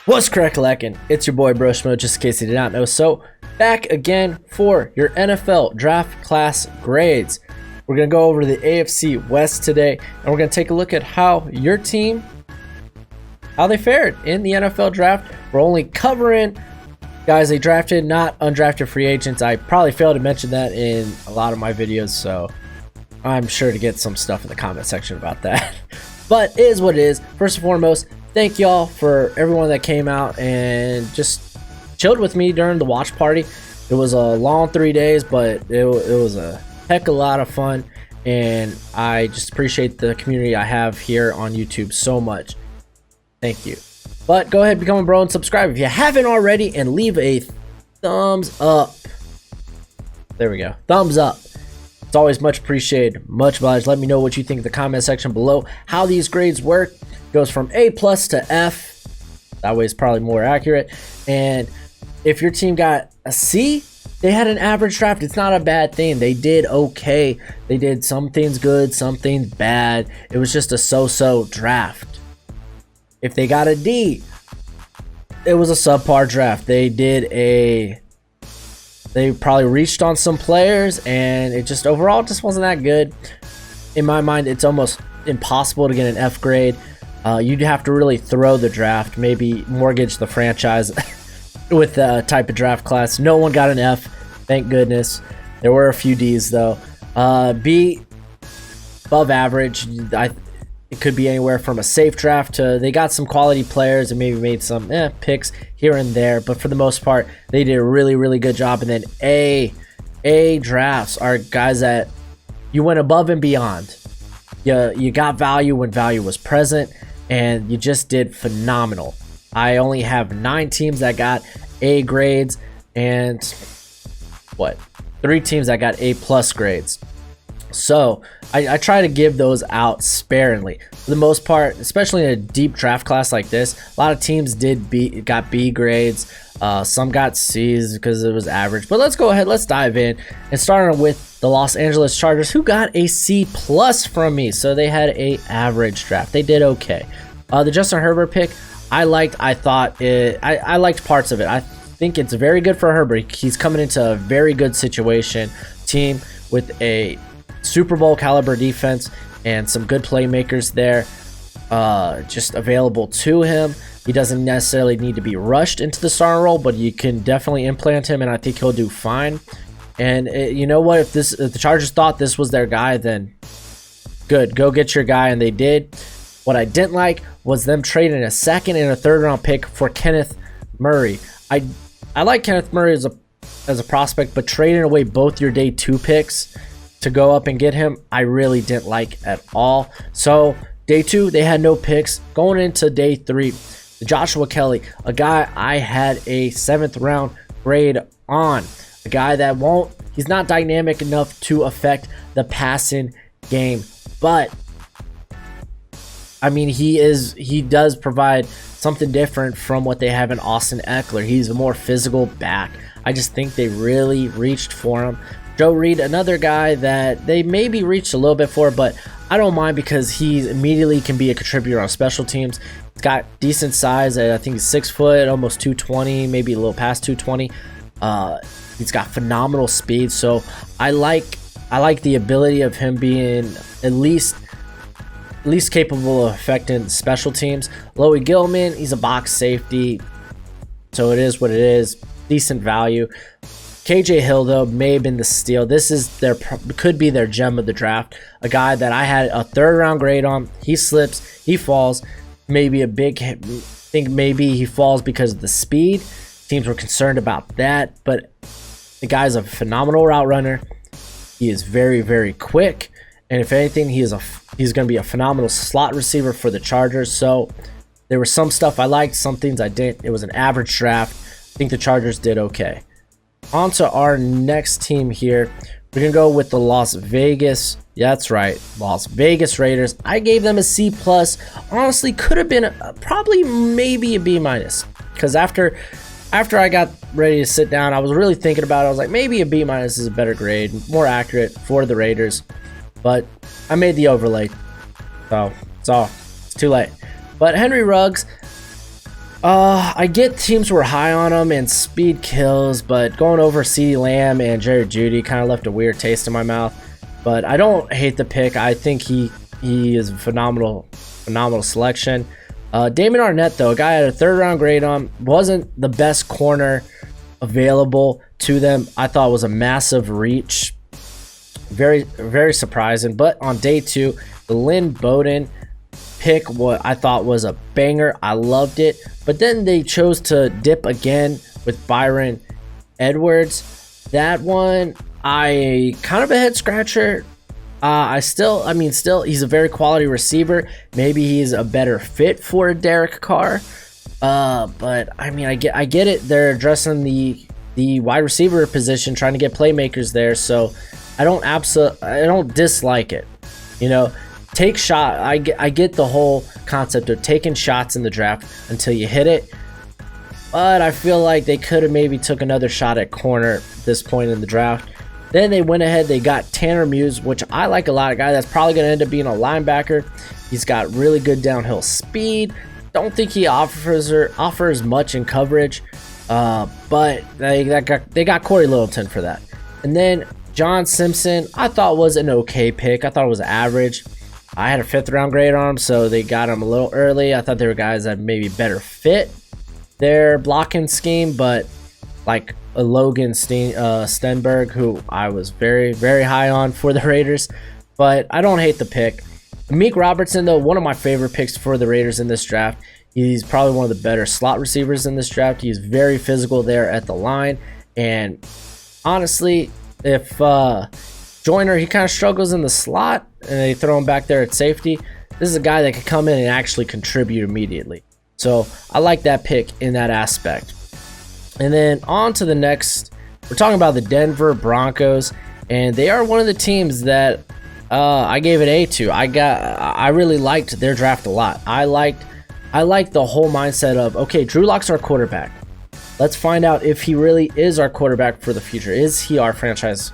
What's correct, Lekin? It's your boy Broshmo, just in case you did not know. So, back again for your NFL draft class grades. We're going to go over the AFC West today, and we're going to take a look at how your team, how they fared in the NFL draft. We're only covering guys they drafted, not undrafted free agents. I probably failed to mention that in a lot of my videos, so I'm sure to get some stuff in the comment section about that. But it is what it is. First and foremost, thank y'all for everyone that came out and just chilled with me during the watch party. It was a long 3 days, but it was a heck of a lot of fun, and I just appreciate the community I have here on YouTube so much. Thank you. But go ahead, become a bro and subscribe if you haven't already, and leave a thumbs up. There we go. Thumbs up. It's always much appreciated. Much obliged. Let me know what you think in the comment section below. How these grades work. Goes from A+ to F. That way it's probably more accurate. And if your team got a C, they had an average draft. It's not a bad thing. They did okay. They did some things good, some things bad. It was just a so-so draft. If they got a D, it was a subpar draft. They probably reached on some players, and it just overall just wasn't that good. In my mind, it's almost impossible to get an F grade. You'd have to really throw the draft, maybe mortgage the franchise with the type of draft class. No one got an F, thank goodness. There were a few Ds though. B, above average. It could be anywhere from a safe draft to they got some quality players and maybe made some picks here and there, but for the most part, they did a really good job. And then A drafts are guys that you went above and beyond. You got value when value was present, and you just did phenomenal. I only have 9 teams that got A grades, and 3 teams that got A+ grades. So I try to give those out sparingly. For the most part, especially in a deep draft class like this, a lot of teams got B grades. Some got C's because it was average. But let's go ahead, let's dive in. And starting with the Los Angeles Chargers, who got a C+ from me. So they had a average draft. They did okay. The Justin Herbert pick, I liked parts of it. I think it's very good for Herbert. He's coming into a very good situation. Team with a Super Bowl caliber defense and some good playmakers there just available to him. He doesn't necessarily need to be rushed into the starting role, but you can definitely implant him, and I think he'll do fine. And you know what, if the Chargers thought this was their guy, then good, go get your guy, and they did. What I didn't like was them trading a 2nd and a 3rd round pick for Kenneth Murray. I like Kenneth Murray as a prospect, but trading away both your day 2 picks to go up and get him, I really didn't like at all. So day 2, they had no picks. Going into day 3, Joshua Kelly, a guy I had a 7th round grade on, a guy that he's not dynamic enough to affect the passing game, but I mean, he does provide something different from what they have in Austin Eckler. He's a more physical back. I just think they really reached for him. Joe Reed, another guy that they maybe reached a little bit for, but I don't mind because he immediately can be a contributor on special teams. He's got decent size. I think he's 6 foot, almost 220, maybe a little past 220. He's got phenomenal speed, so I like the ability of him being at least capable of affecting special teams. Loie Gilman, he's a box safety, so it is what it is. Decent value. KJ Hill, though, may have been the steal. This is could be their gem of the draft. A guy that I had a 3rd round grade on. He slips, he falls. Maybe maybe he falls because of the speed. Teams were concerned about that, but the guy's a phenomenal route runner. He is very quick, and if anything, he's going to be a phenomenal slot receiver for the Chargers. So there was some stuff I liked, some things I didn't. It was an average draft. I think the Chargers did okay. On to our next team here. We're going to go with the Las Vegas. Yeah, that's right. Las Vegas Raiders. I gave them a C+. Honestly, could have been probably maybe a B-. Because after I got ready to sit down, I was really thinking about it. I was like, maybe a B- is a better grade, more accurate for the Raiders. But I made the overlay. So it's too late. But Henry Ruggs, I get teams were high on him and speed kills, but going over CeeDee Lamb and Jerry Jeudy kind of left a weird taste in my mouth. But I don't hate the pick. I think he is a phenomenal selection. Damon Arnett, though, a guy had a 3rd round grade on, wasn't the best corner available to them. I thought it was a massive reach. Very, very surprising. But on day 2, the Lynn Bowden pick, what I thought was a banger. I loved it. But then they chose to dip again with Byron Edwards. That one, I kind of a head scratcher. Still, he's a very quality receiver. Maybe he's a better fit for a Derek Carr. But I mean, I get it. They're addressing the wide receiver position, trying to get playmakers there. So I don't dislike it. You know, take shot. I get the whole concept of taking shots in the draft until you hit it. But I feel like they could have maybe took another shot at corner at this point in the draft. Then they went ahead, they got Tanner Muse, which I like a lot. A guy that's probably going to end up being a linebacker. He's got really good downhill speed. Don't think he offers much in coverage, but they got Corey Littleton for that. And then John Simpson, I thought was an okay pick. I thought it was average. I had a 5th round grade on him, so they got him a little early. I thought they were guys that maybe better fit their blocking scheme, but like a Logan Stenberg, who I was very, very high on for the Raiders, but I don't hate the pick. Meek Robertson, though, one of my favorite picks for the Raiders in this draft. He's probably one of the better slot receivers in this draft. He's very physical there at the line, and honestly, if Joyner, he kind of struggles in the slot, and they throw him back there at safety, this is a guy that could come in and actually contribute immediately. So I like that pick in that aspect. And then on to the next, we're talking about the Denver Broncos, and they are one of the teams that I gave an A to. I really liked their draft a lot. I liked the whole mindset of, okay, Drew Lock's our quarterback. Let's find out if he really is our quarterback for the future. Is he our franchise?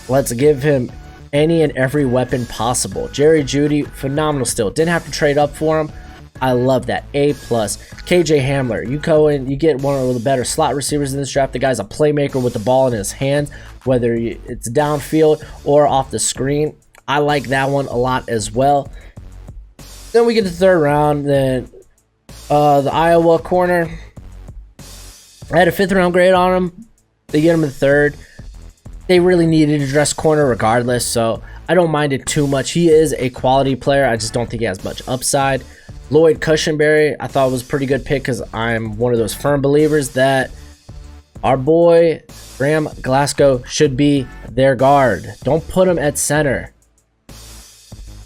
Let's give him any and every weapon possible. Jerry Jeudy, phenomenal still. Didn't have to trade up for him. I love that. A+. KJ Hamler, you go in, you get one of the better slot receivers in this draft. The guy's a playmaker with the ball in his hands, whether it's downfield or off the screen. I like that one a lot as well. Then we get to the 3rd round. Then the Iowa corner, I had a 5th round grade on him. They get him in the 3rd. They really needed to address corner regardless, so I don't mind it too much. He is a quality player. I just don't think he has much upside. Lloyd Cushenberry, I thought was a pretty good pick because I'm one of those firm believers that our boy Graham Glasgow should be their guard. Don't put him at center.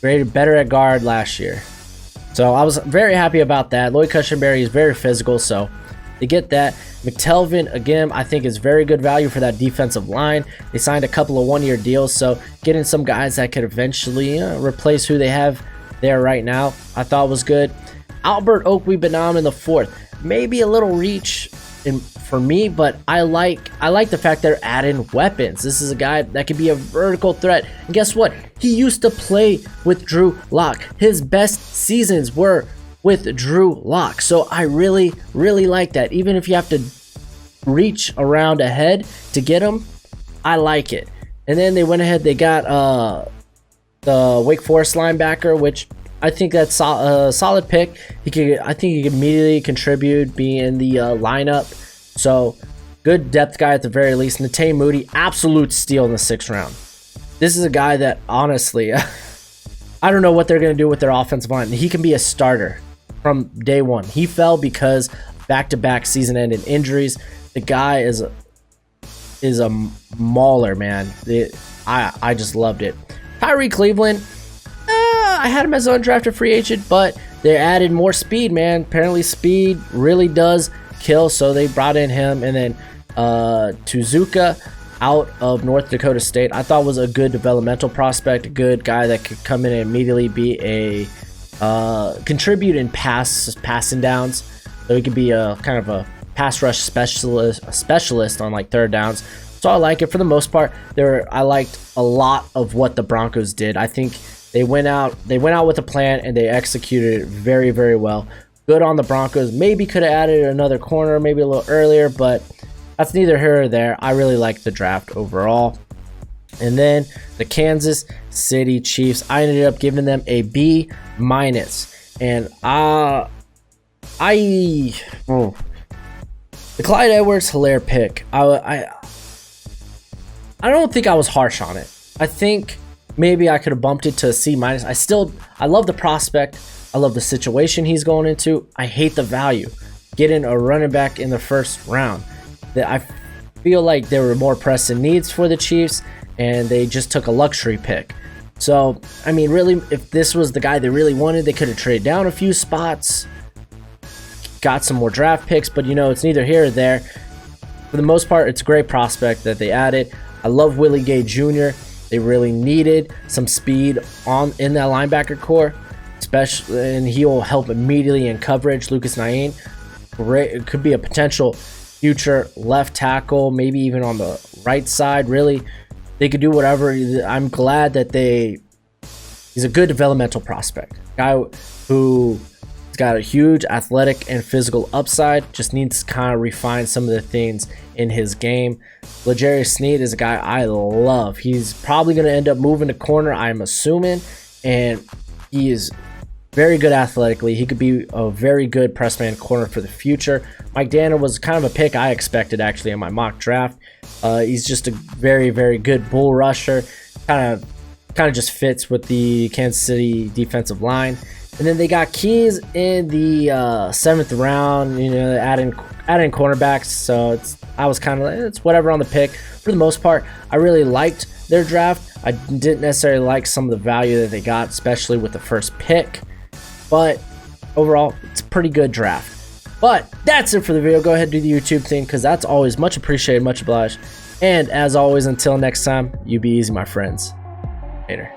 Graded better at guard last year. So I was very happy about that. Lloyd Cushenberry is very physical, so they get that. McTelvin, again, I think is very good value for that defensive line. They signed a couple of one-year deals, so getting some guys that could eventually replace who they have there right now, I thought was good. Albert Okwuegbunam in the 4th, maybe a little reach for me, but I like the fact they're adding weapons. This is a guy that could be a vertical threat, and guess what? He used to play with Drew Lock. His best seasons were with Drew Lock, so I really, really like that. Even if you have to reach around ahead to get him, I like it. And then they went ahead, they got the Wake Forest linebacker, which I think that's a solid pick. I think he could immediately contribute, be in the lineup. So good depth guy at the very least. Natay Moody, absolute steal in the 6th round. This is a guy that honestly, I don't know what they're going to do with their offensive line. He can be a starter from day one. He fell because back-to-back season-ending injuries. The guy is a mauler, man. I just loved it. Tyree Cleveland, I had him as an undrafted free agent, but they added more speed, man. Apparently speed really does kill, so they brought in him. And then Tuzuka out of North Dakota State, I thought was a good developmental prospect, a good guy that could come in and immediately be a contribute in passing downs. So he could be a kind of a pass rush specialist on like 3rd downs. So I like it for the most part. I liked a lot of what the Broncos did. I think they went out with a plan and they executed it very, very well. good on the Broncos. Maybe could have added another corner, maybe a little earlier, but that's neither here or there. I really like the draft overall. And then the Kansas City Chiefs, I ended up giving them a B-. And the Clyde Edwards-Helaire pick, I don't think I was harsh on it. I think maybe I could have bumped it to a C-. I love the prospect. I love the situation he's going into. I hate the value. Getting a running back in the first round. I feel like there were more pressing needs for the Chiefs, and they just took a luxury pick. So, I mean, really, if this was the guy they really wanted, they could have traded down a few spots, got some more draft picks, but it's neither here or there. For the most part, it's a great prospect that they added. I love Willie Gay Jr. They really needed some speed in that linebacker core, especially, and he will help immediately in coverage. Lucas Naeem, great, it could be a potential future left tackle, maybe even on the right side. Really, they could do whatever. I'm glad that he's a good developmental prospect. Guy who's got a huge athletic and physical upside, just needs to kind of refine some of the things in his game. L'Jarius Sneed is a guy I love. He's probably going to end up moving to corner, I'm assuming, and he is very good athletically. He could be a very good press man corner for the future. Mike Danna was kind of a pick I expected actually in my mock draft. He's just a very, very good bull rusher. Kind of just fits with the Kansas City defensive line. And then they got Keys in the 7th round. Adding cornerbacks. So I was kind of like, it's whatever on the pick. For the most part, I really liked their draft. I didn't necessarily like some of the value that they got, especially with the first pick. But overall, it's a pretty good draft. But that's it for the video. Go ahead and do the YouTube thing, because that's always much appreciated, much obliged. And as always, until next time, you be easy, my friends. Later.